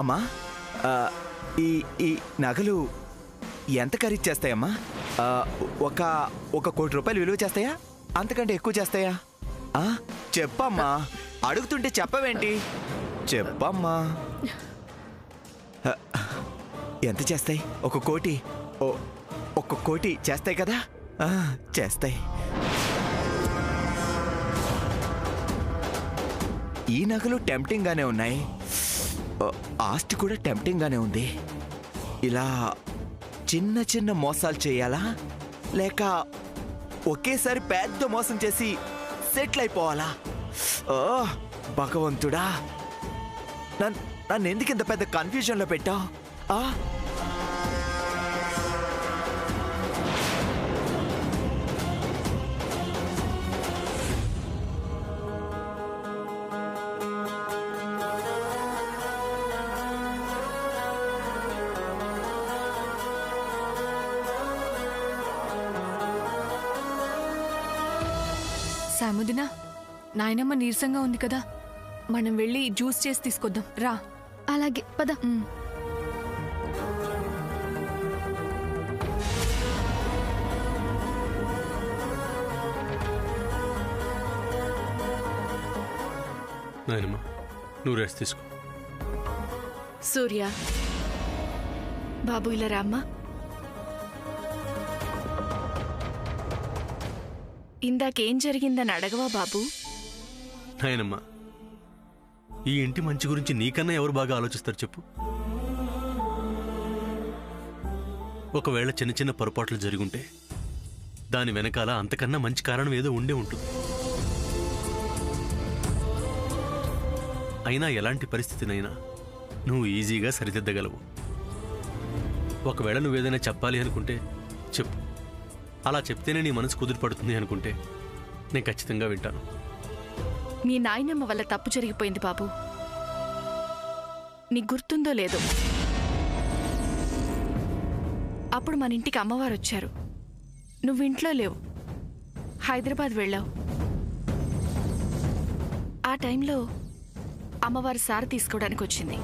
అమ్మా, ఈ ఈ నగలు ఎంత ఖరీదు చేస్తాయమ్మా? ఒక 1 కోటి రూపాయలు విలువ చేస్తాయా? అంతకంటే ఎక్కువ చేస్తాయా? చెప్పమ్మా, అడుగుతుంటే చెప్పవేంటి? చెప్పమ్మా. ఎంత చేస్తాయి? 1 కోటి? 1 కోటి చేస్తాయి కదా? చేస్తాయి. ఈ నగలు టెంప్టింగ్ గానే ఉన్నాయి, ఆస్తి కూడా టెంప్టింగ్ గానే ఉంది. ఇలా చిన్న చిన్న మోసాలు చేయాలా, లేక ఒకేసారి పెద్ద మోసం చేసి సెటిల్ అయిపోవాలా? భగవంతుడా, నన్ను ఎందుకు ఇంత పెద్ద కన్ఫ్యూజన్లో పెట్టావు? సాముదినా, నాయనమ్మ నీరసంగా ఉంది కదా, మనం వెళ్ళి జ్యూస్ చేసి తీసుకొద్దాం రా. అలాగే పద. నాయనమ్మ, నువ్వు రెస్ట్ తీసుకో. సూర్య బాబు, ఇలా రామ్మా. ఇందాకేం జరిగిందని అడగవా బాబు? నాయనమ్మ, ఈ ఇంటి మంచి గురించి నీకన్నా ఎవరు బాగా ఆలోచిస్తారు చెప్పు? ఒకవేళ చిన్న చిన్న పొరపాట్లు జరుగుంటే దాని వెనకాల అంతకన్నా మంచి కారణం ఏదో ఉండే ఉంటుంది. అయినా ఎలాంటి పరిస్థితినైనా నువ్వు ఈజీగా సరిదిద్దగలవు. ఒకవేళ నువ్వేదైనా చెప్పాలి అనుకుంటే చెప్పు. అలా చెప్తేనే నీ మనసు కుదురుపడుతుంది అనుకుంటే నేను ఖచ్చితంగా వింటాను. మీ నాయనమ్మ వల్ల తప్పు జరిగిపోయింది బాబు. నీకు గుర్తుందో లేదో, అప్పుడు మన ఇంటికి అమ్మవారు వచ్చారు. నువ్వు ఇంట్లో లేవు, హైదరాబాద్ వెళ్ళావు. ఆ టైంలో అమ్మవారు సారి తీసుకోవడానికి వచ్చింది.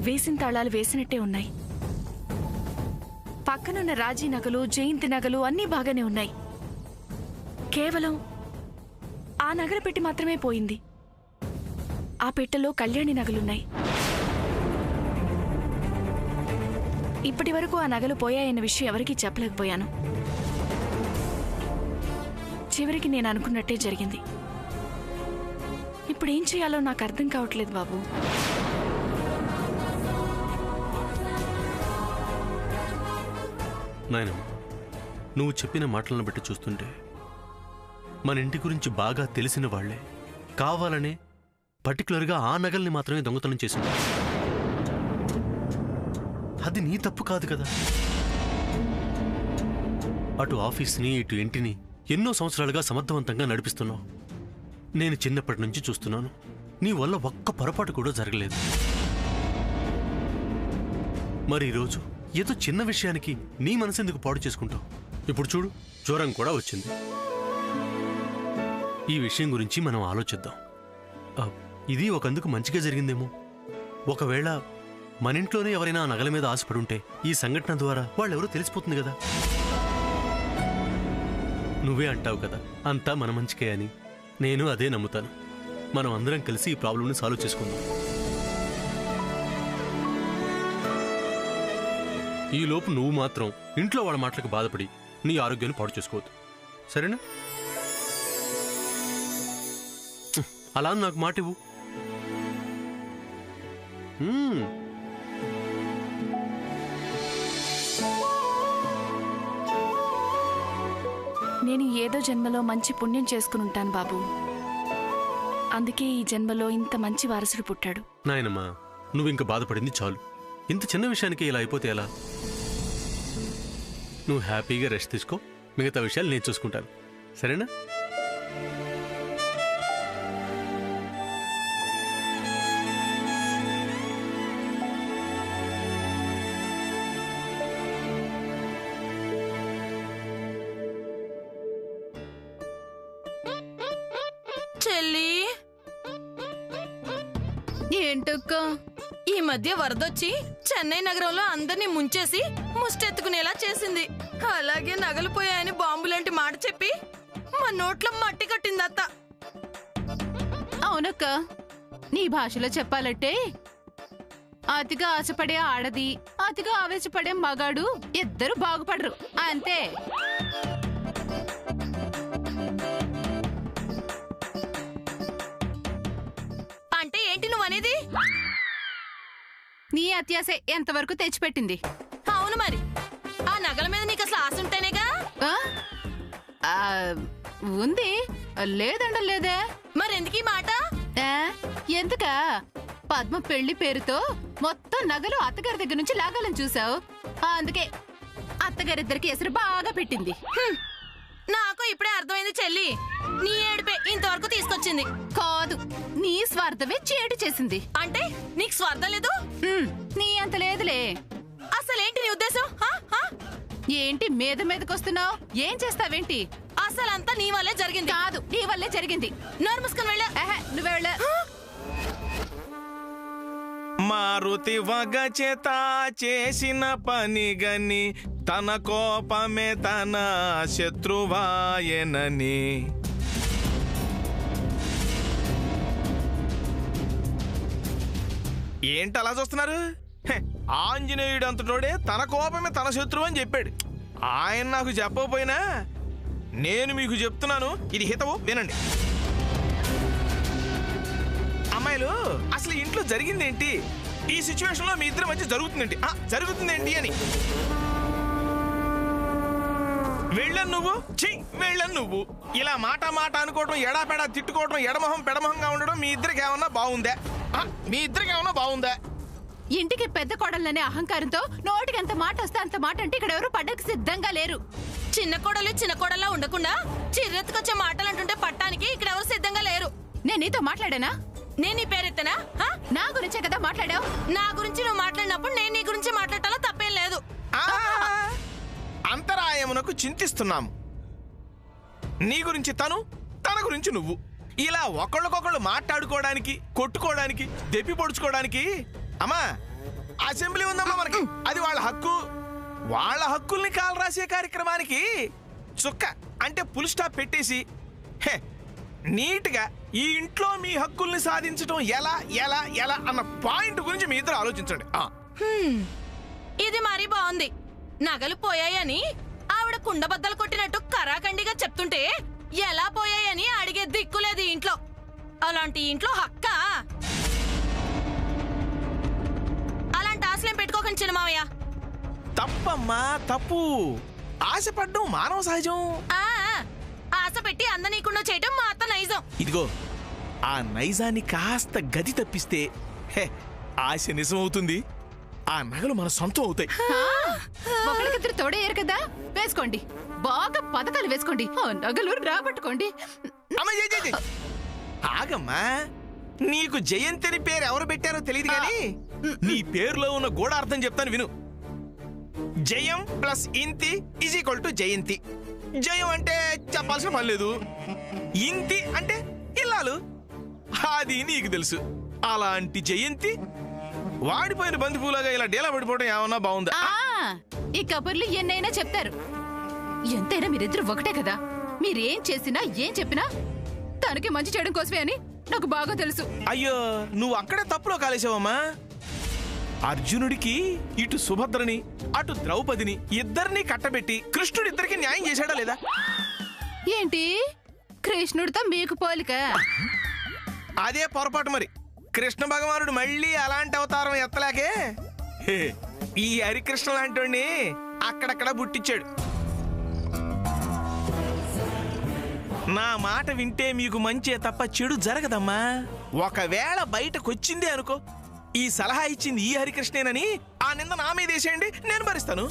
వేసిన తాళాలు వేసినట్టే ఉన్నాయి. పక్కనున్న రాజీ నగలు, జయంతి నగలు అన్నీ బాగానే ఉన్నాయి. కేవలం ఆ నగల పెట్టి మాత్రమే పోయింది. ఆ పెట్టెలో కళ్యాణి నగలున్నాయి. ఇప్పటి వరకు ఆ నగలు పోయాయన్న విషయం ఎవరికీ చెప్పలేకపోయాను. చివరికి నేను అనుకున్నట్టే జరిగింది. ఇప్పుడేం చేయాలో నాకు అర్థం కావట్లేదు బాబు. నాయనమ్మ, నువ్వు చెప్పిన మాటలను బట్టి చూస్తుంటే మన ఇంటి గురించి బాగా తెలిసిన వాళ్లే కావాలనే పర్టికులర్గా ఆ నగల్ని మాత్రమే దొంగతనం చేసింది. అది నీ తప్పు కాదు కదా. అటు ఆఫీస్ని ఇటు ఇంటిని ఎన్నో సంవత్సరాలుగా సమర్థవంతంగా నడిపిస్తున్నావు. నేను చిన్నప్పటి నుంచి చూస్తున్నాను. నీ వల్ల ఒక్క పొరపాటు కూడా జరగలేదు. మరి ఈరోజు ఏదో చిన్న విషయానికి నీ మనసు ఎందుకు పాడు చేసుకుంటావు? ఇప్పుడు చూడు, జ్వరం కూడా వచ్చింది. ఈ విషయం గురించి మనం ఆలోచిద్దాం. ఇది ఒకందుకు మంచిగా జరిగిందేమో. ఒకవేళ మన ఇంట్లోనే ఎవరైనా నగల మీద ఆశపడుంటే ఈ సంఘటన ద్వారా వాళ్ళెవరో తెలిసిపోతుంది కదా. నువ్వే అంటావు కదా అంతా మన మంచికే అని. నేను అదే నమ్ముతాను. మనం అందరం కలిసి ఈ ప్రాబ్లంని సాల్వ్ చేసుకుందాం. ఈ లోపు నువ్వు మాత్రం ఇంట్లో వాళ్ళ మాటలకు బాధపడి నీ ఆరోగ్యాన్ని పాడు చేసుకోవద్దు, సరేనా? అలా నాకు మాట ఇవ్వు. నేను ఏదో జన్మలో మంచి పుణ్యం చేసుకుని ఉంటాను బాబు. అందుకే ఈ జన్మలో ఇంత మంచి వారసుడు పుట్టాడు. నాయనమ్మా, నువ్వు ఇంక బాధపడింది చాలు. ఇంత చిన్న విషయానికి ఇలా అయిపోతే ఎలా? నువ్వు హ్యాపీగా రెస్ట్ తీసుకో, మిగతా విషయాలు నేను చూసుకుంటాను, సరేనా? చెల్లి, ఏంటక్క ఈ మధ్య వరదొచ్చి చెన్నై నగరంలో అందరినీ ముంచేసి ముష్టెత్తుకునేలా చేసింది. అలాగే నగలు పోయాయని బాంబులాంటి మాట చెప్పి మా నోట్లో మట్టి కట్టింది అత్త. అవునక్క, నీ భాషలో చెప్పాలంటే అతిగా ఆశపడే ఆడది, అతిగా ఆవేశపడే మగాడు ఇద్దరు బాగుపడరు అంతే. అంటే ఏంటి నువ్వు అనేది? నీ అత్యాసే ఎంతవరకు తెచ్చిపెట్టింది. అవును మరి, ఆ నగల మీద నీకు అసలు ఆశ ఉంటేనేగా. ఆ? ఆ, ఉంది, లేదండలేదే. మరెందుకు ఈ మాట? ఎందుకా? పద్మ పెళ్లి పేరుతో మొత్తం నగలు అత్తగారి దగ్గర నుంచి లాగాలని చూసావు, అందుకే అత్తగారిద్దరికి ఎసరు బాగా పెట్టింది. నాకు ఇప్పుడే అర్థమైంది చెల్లి, నీ ఏడుపే ఇంతవరకు తీసుకొచ్చింది. కాదు, నీ స్వార్థమే చేటు చేసింది. అంటే నీకు స్వార్థం లేదు? నీ అంత లేదులే. అసలేంటి నీ ఉద్దేశం? ఏంటి మీద మీదకొస్తున్నావు? ఏం చేస్తావేంటి? అసలంతా నీ వల్లే జరిగింది. కాదు, నీ వల్లే జరిగింది. నోరు మూసుకొని వెళ్ళా. నువ్వే వెళ్ళా. మారుతి వగ చేత చేసిన పని గని తన కోపమే తన శత్రువాయనని. ఏంటి అలా చూస్తున్నారు? ఆంజనేయుడు అంతటోడే తన కోపమే తన శత్రువు అని చెప్పాడు. ఆయన నాకు చెప్పకపోయినా నేను మీకు చెప్తున్నాను, ఇది హితవు, వినండి. అమ్మాయిలు, అసలు ఇంట్లో జరిగిందేంటి, ఈ సిచ్యువేషన్ లో మీ ఇద్దరి మధ్య జరుగుతుందేంటి అని. వెళ్ళను నువ్వు, వెళ్ళను నువ్వు. ఇలా మాట అనుకోవడం, ఎడాపెడా తిట్టుకోవడం, ఎడమొహం పెడమొహంగా ఉండడం మీ ఇద్దరికి ఏమన్నా బాగుందా? ఇంటికి పెద్ద కోడలనే అహంకారంతో నోటికి ఎంత మాట వస్తే అంత మాట అంటే ఇక్కడ ఎవరు పడ్డకు సిద్ధంగా లేరు. చిన్న కోడల్లా ఉండకుండా చిర్రెత్తుకొచ్చే మాటలు అంటుంటే పట్టానికి ఇక్కడ ఎవరు సిద్ధంగా లేరు. నేను నీతో మాట్లాడానా? నేను నీ పేరెత్తనా? నా గురించే కదా మాట్లాడావు. నా గురించి నువ్వు మాట్లాడినప్పుడు నేను నీ గురించి మాట్లాడాలో తప్పేం లేదు. అంతరాయమునకు చింతిస్తున్నాము. నీ గురించి తన గురించి నువ్వు. ఇలా ఒకళ్ళకొకళ్ళు మాట్లాడుకోవడానికి, కొట్టుకోవడానికి, దెప్పి పొడుచుకోవడానికి అమ్మా అసెంబ్లీ ఉందమ్మా మనకి. అది వాళ్ళ హక్కు. వాళ్ళ హక్కుల్ని కాలు రాసే కార్యక్రమానికి చుక్క అంటే ఫుల్ స్టాప్ పెట్టేసి నీట్గా ఈ ఇంట్లో మీ హక్కుల్ని సాధించడం ఎలా ఎలా ఎలా అన్న పాయింట్ గురించి మీ ఇద్దరు ఆలోచించండి. ఇది మరీ బాగుంది. నగలు పోయాయని ఆవిడ కుండబద్దలు కొట్టినట్టు కరాఖండిగా చెప్తుంటే ఎలా పోయాయని అడిగే దిక్కులేదు ఇంట్లో. అలాంటి ఇంట్లో హక్క? అలాంటి ఆశలేం పెట్టుకోకండి చిన్నమావయ్య. తప్పమ్మా, తప్పు. ఆశపడ్డం మానవ సహజం. ఆశ పెట్టి అందనీకుండా చేయటం మా అత్త నైజం. ఇదిగో, ఆ నైజాన్ని కాస్త గది తప్పిస్తే ఆశ నిజమవుతుంది. ఆ నగలు మన సొంతం అవుతాయి. ఒకరికిద్దరు తోడయ్యారు కదా, వేసుకోండి, బాగా పథకాలు వేసుకోండి, నగలు రాబట్టుకోండి. ఆగమ్మా, నీకు జయంతిని పేరు ఎవరు పెట్టారో తెలియదు కానీ నీ పేరులో ఉన్న గూఢార్థం చెప్తాను విను. జయం ప్లస్ ఇంతి ఈజ్ ఈక్వల్ టు జయంతి. జయం అంటే చెప్పాల్సిన పని లేదు, ఇంతి అంటే ఇల్లాలు, అది నీకు తెలుసు. అలాంటి జయంతి వాడిపోయిన బంతిపూలాగా ఇలా డేలా పడిపోవడం ఏమన్నా బాగుందా? ఈ కబుర్లు ఎన్నైనా చెప్తారు, ఎంతైనా మీరిద్దరు ఒకటే కదా. మీరేం చేసినా ఏం చెప్పినా తనకి మంచి చేయడం కోసమే అని నాకు బాగా తెలుసు. అయ్యో, నువ్వు అక్కడే తప్పులో కాలేసావమ్మా. అర్జునుడికి ఇటు సుభద్రని అటు ద్రౌపదిని ఇద్దరిని కట్టబెట్టి కృష్ణుడు ఇద్దరికి న్యాయం చేశాడా లేదా? ఏంటి, కృష్ణుడితో మీకు పోలిక? అదే పొరపాటు మరి. కృష్ణ భగవానుడు మళ్ళీ అలాంటి అవతారం ఎత్తలేకే ఈ హరికృష్ణ లాంటి అక్కడక్కడ బుట్టించాడు. నా మాట వింటే మీకు మంచే తప్ప చెడు జరగదమ్మా. ఒకవేళ బయటకొచ్చిందే అనుకో, ఈ సలహా ఇచ్చింది ఈ హరికృష్ణేనని ఆ నింద నా మీద వేసేయండి, నేను భరిస్తాను.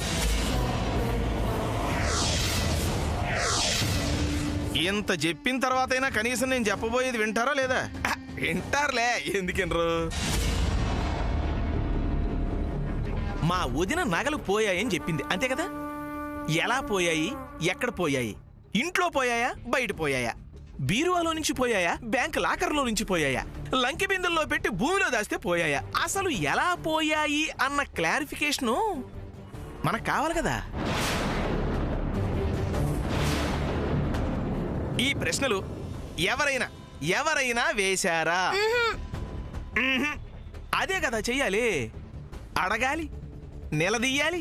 ఇంత చెప్పిన తర్వాత అయినా కనీసం నేను చెప్పబోయేది వింటారా లేదా? వింటారులే, ఎందుకినరు? మా వదిన నగలు పోయాయని చెప్పింది, అంతే కదా? ఎలా పోయాయి, ఎక్కడ పోయాయి? ఇంట్లో పోయాయా, బయట పోయాయా? బీరువాలో నుంచి పోయాయా, బ్యాంక్ లాకర్లో నుంచి పోయాయా, లంకి బిందుల్లో పెట్టి భూమిలో దాస్తే పోయాయా? అసలు ఎలా పోయాయి అన్న క్లారిఫికేషను మనకు కావాలి కదా. ఈ ప్రశ్నలు ఎవరైనా వేశారా? అదే కదా చెయ్యాలి. అడగాలి, నిలదీయాలి,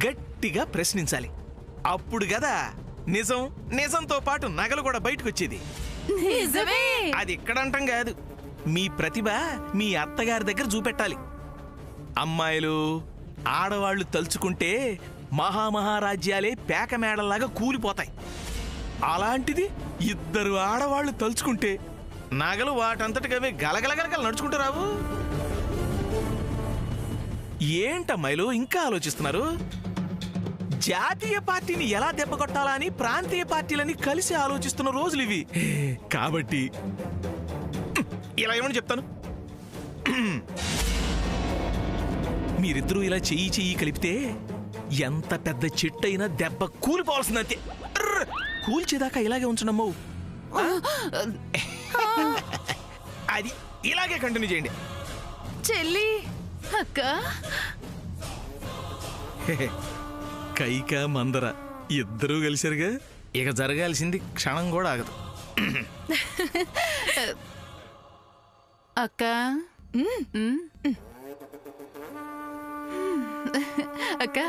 గట్టిగా ప్రశ్నించాలి. అప్పుడు కదా నిజంతో పాటు నగలు కూడా బయటకు వచ్చేది. నిజమే. అది ఇక్కడంటాం కాదు, మీ ప్రతిభ మీ అత్తగారి దగ్గర చూపెట్టాలి. అమ్మాయిలు, ఆడవాళ్లు తలుచుకుంటే మహామహారాజ్యాలే పేక మేడల్లాగా కూలిపోతాయి. అలాంటిది ఇద్దరు ఆడవాళ్లు తలుచుకుంటే నగలు వాటంతటికవే గలగలగలగల నడుచుకుంటూ రావు. ఏంటమ్మాయిలు ఇంకా ఆలోచిస్తున్నారు? జాతీయ పార్టీని ఎలా దెబ్బకొట్టాలా అని ప్రాంతీయ పార్టీలని కలిసి ఆలోచిస్తున్న రోజులు ఇవి. కాబట్టి ఇలా ఏమని చెప్తాను, మీరిద్దరూ ఇలా చెయ్యి కలిపితే ఎంత పెద్ద చెట్టు అయినా దెబ్బ కూలిపోవాల్సిందంతే. కూల్చేదాకా ఇలాగే ఉంచడమ్మో. అది ఇలాగే కంటిన్యూ చేయండి. చెల్లి, అక్క, కైక మందర ఇద్దరూ కలిశారుగా, ఇక జరగాల్సింది క్షణం కూడా ఆగదు. అక్క అక్క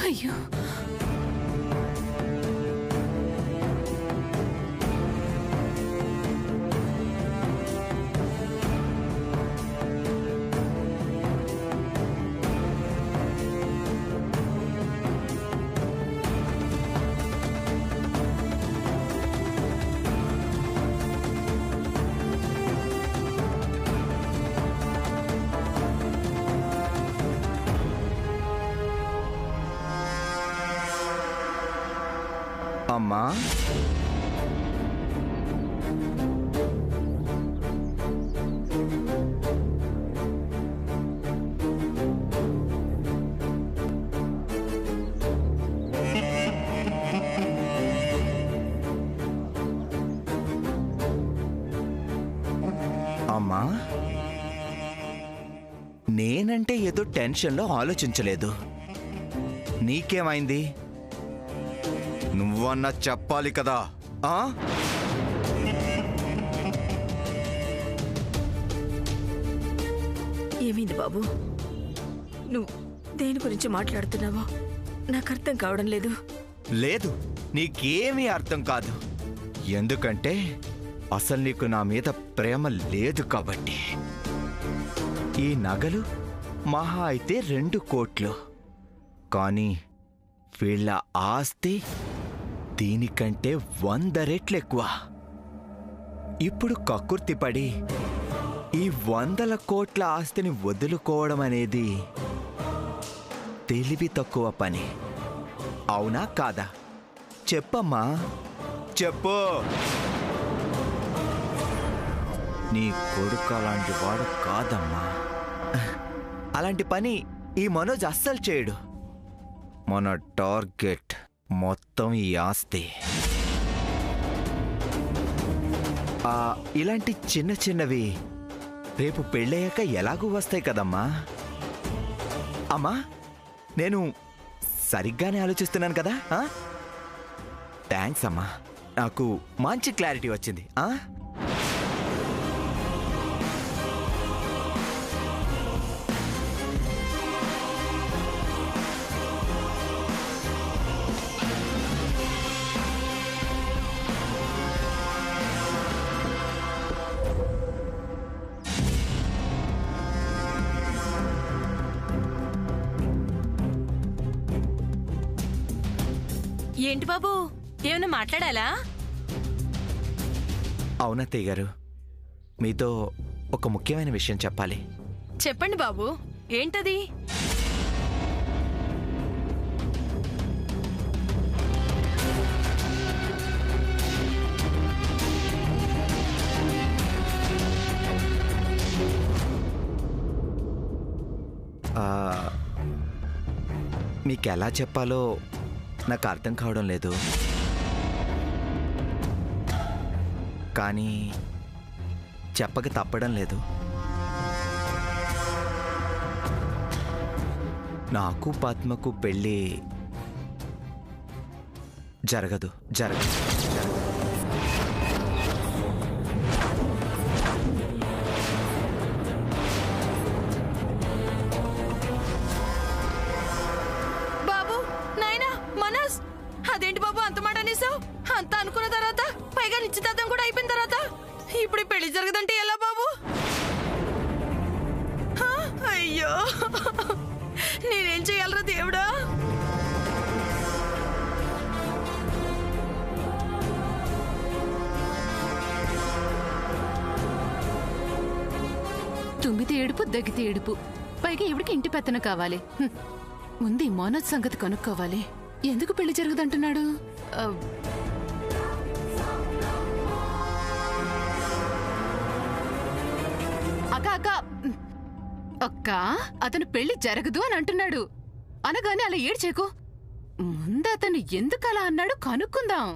అయ్యో, అమ్మా, అమ్మా, నేనంటే ఏదో టెన్షన్లో ఆలోచించలేదు. నీకేమైంది? నువ్వన్నా చెప్పాలి కదా. ఏమైంది బాబు? నువ్వు దేని గురించి మాట్లాడుతున్నావో నాకు అర్థం కావడం లేదు. లేదు, నీకేమీ అర్థం కాదు. ఎందుకంటే అసలు నీకు నా మీద ప్రేమ లేదు కాబట్టి. ఈ నగలు మహా అయితే 2 కోట్లు, కానీ వీళ్ళ ఆస్తి దీనికంటే 100 రెట్లు ఎక్కువ. ఇప్పుడు కక్కుర్తిపడి ఈ 100 కోట్ల ఆస్తిని వదులుకోవడం అనేది తెలివి తక్కువ పని. అవునా కాదా? చెప్పమ్మా, చెప్పు. నీ కొడుకు అలాంటి వాడు కాదమ్మా. అలాంటి పని ఈ మనోజ్ అస్సలు చేయడు. మన టార్గెట్ మొత్తం ఈ ఆస్తి. ఇలాంటి చిన్నవి రేపు పెళ్ళయ్యాక ఎలాగూ వస్తాయి కదమ్మా. అమ్మా, నేను సరిగ్గానే ఆలోచిస్తున్నాను కదా? థ్యాంక్స్ అమ్మా, నాకు మంచి క్లారిటీ వచ్చింది. ఏంటి బాబు ఏమైనా మాట్లాడాలా? అవునత్తయ్య గారు, మీతో ఒక ముఖ్యమైన విషయం చెప్పాలి. చెప్పండి బాబు, ఏంటది? ఆ, మీకు ఎలా చెప్పాలో నాకు అర్థం కావడం లేదు. కానీ చెప్పక తప్పడం లేదు. నాకు పద్మకు పెళ్ళి జరగదు. బాబు, నాయనా, మనస్, అదేంటి బాబు అంత మాట అనేసావు? అంత అనుకున్న తర్వాత, పైగా నిశ్చితార్థం కూడా అయిపోయిన తర్వాత ఇప్పుడు ఈ పెళ్లి జరగదంటే ఎలా బాబు? హా? అయ్యో, నేనేం చెయ్యాలరా దేవుడా? తుమ్మితే ఏడుపు, దగ్గితే ఏడుపు, పైగా ఇవిడికి ఇంటి పెత్తన కావాలి. ముందు ఈ మోనత్ సంగతి కనుక్కోవాలి. ఎందుకు పెళ్లి జరగదంటున్నాడు? అక్క అక్క అక్క, అతను పెళ్లి జరగదు అని అంటున్నాడు. అనగానే అలా ఏడ్చేకు. ముందు అతను ఎందుకు అలా అన్నాడు కనుక్కుందాం.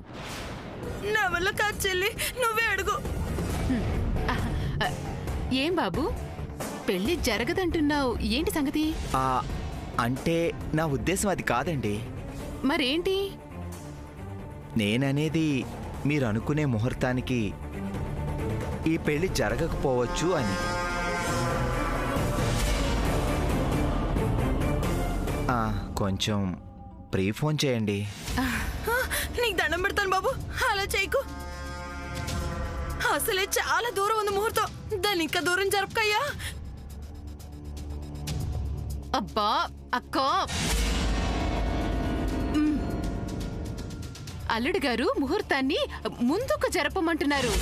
నా వల్ల కాదు చెల్లి, నువ్వే అడుగు. ఏం బాబు, పెళ్లి జరగదంటున్నావు, ఏంటి సంగతి? అంటే నా ఉద్దేశం అది కాదండి. మరేంటి? నేననేది మీరు అనుకునే ముహూర్తానికి ఈ పెళ్లి జరగకపోవచ్చు అని. కొంచెం ప్రీ ఫోన్ చేయండి. నీకు దండం పెడతాను బాబు, అలా చేయకు. అసలే చాలా దూరం ఉంది ముహూర్తం, దాన్ని ఇంకా దూరం జరపకయ్యా. అబ్బా అక్క, అల్లుడు గారు ముహూర్తాన్ని ముందుకు జరపమంటున్నారు.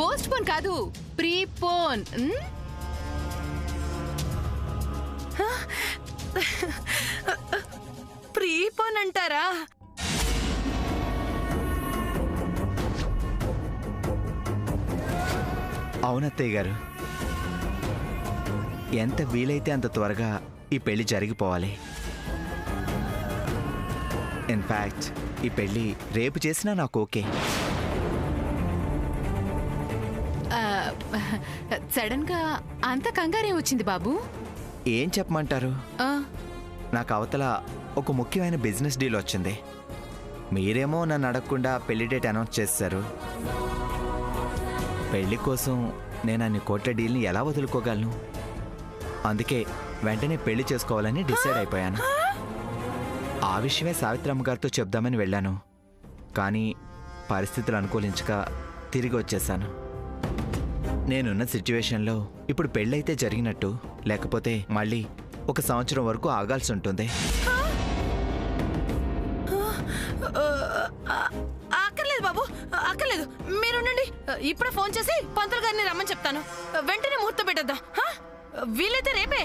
పోస్ట్ పోన్ కాదు, ప్రీపోన్. ప్రీపోన్ అంటారా? అవునత్తయ్య గారు, ఎంత వీలైతే అంత త్వరగా ఈ పెళ్లి జరిగిపోవాలి. ఇన్ఫ్యాక్ట్ ఈ పెళ్లి రేపు చేసినా నాకు ఓకే. సడన్ గా అంత కంగారే వచ్చింది బాబు? ఏం చెప్పమంటారు, నాకు అవతల ఒక ముఖ్యమైన బిజినెస్ డీల్ వచ్చింది. మీరేమో నన్ను అడగకుండా పెళ్లి డేట్ అనౌన్స్ చేశారు. పెళ్లి కోసం నేను అన్ని కోట్ల డీల్ని ఎలా వదులుకోగలను? అందుకే వెంటనే పెళ్లి చేసుకోవాలని డిసైడ్ అయిపోయాను. ఆ విషయమే సావిత్రమ్మ గారితో చెప్దామని వెళ్ళాను. కానీ పరిస్థితులు అనుకూలించక తిరిగి వచ్చేసాను. నేనున్న సిచ్యువేషన్లో ఇప్పుడు పెళ్ళైతే జరిగినట్టు, లేకపోతే మళ్ళీ 1 సంవత్సరం వరకు ఆగాల్సి ఉంటుంది. అక్కర్లేదు బాబు, అక్కర్లేదు. మీరుండండి, ఇప్పుడే ఫోన్ చేసి పంతులు గారిని రమ్మని చెప్తాను. వెంటనే ముహూర్తం పెట్టేద్దాం. వీలైతే రేపే.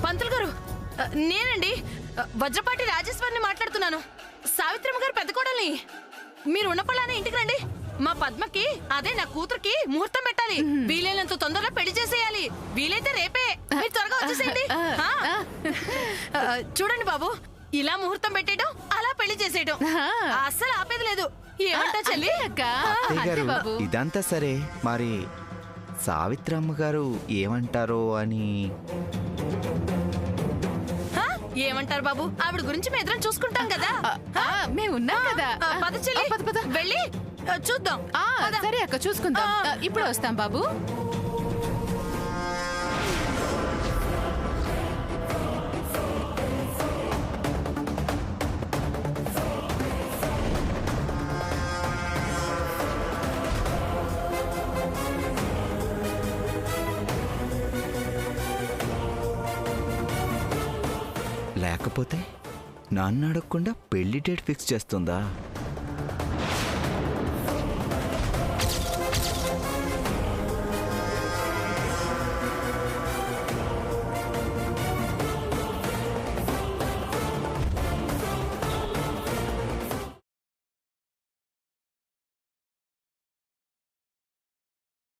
పంతులు గారు, నేనండి వజ్రపాటి రాజేశ్వరిని మాట్లాడుతున్నాను. సావిత్రమ్మ గారు పెద్ద కోడల్ని. మీరు ఉన్నపలానే ఇంటికి రండి. మా పద్మకి, అదే నా కూతురికి ముహూర్తం పెట్టాలి. వీలైనంత తొందరగా పెళ్లి చేసేయాలి. వీలైతే రేపే. మీరు త్వరగా వచ్చేసేయండి. చూడండి బాబు, ఇలా ముహూర్తం పెట్టేయడం, అలా పెళ్లి చేసేయడం, అస్సలు ఆపేది లేదు. ఏమంటా చెల్లి? అత్తయ్య గారు, ఇదంతా సరే, మరి సావిత్రమ్మ గారు ఏమంటారో అని. ఏమంటారు బాబు? ఆవిడ గురించి మేము ఎదురు చూసుకుంటాం కదా. మేము ఉన్నాం కదా. పద చెల్లి, పద పద. వెళ్ళి చూద్దాం. పద. సరే అక్క, చూసుకుందాం. ఇప్పుడే వస్తాం బాబు. లేకపోతే నాన్న అడగకుండా పెళ్లి డేట్ ఫిక్స్ చేస్తుందా?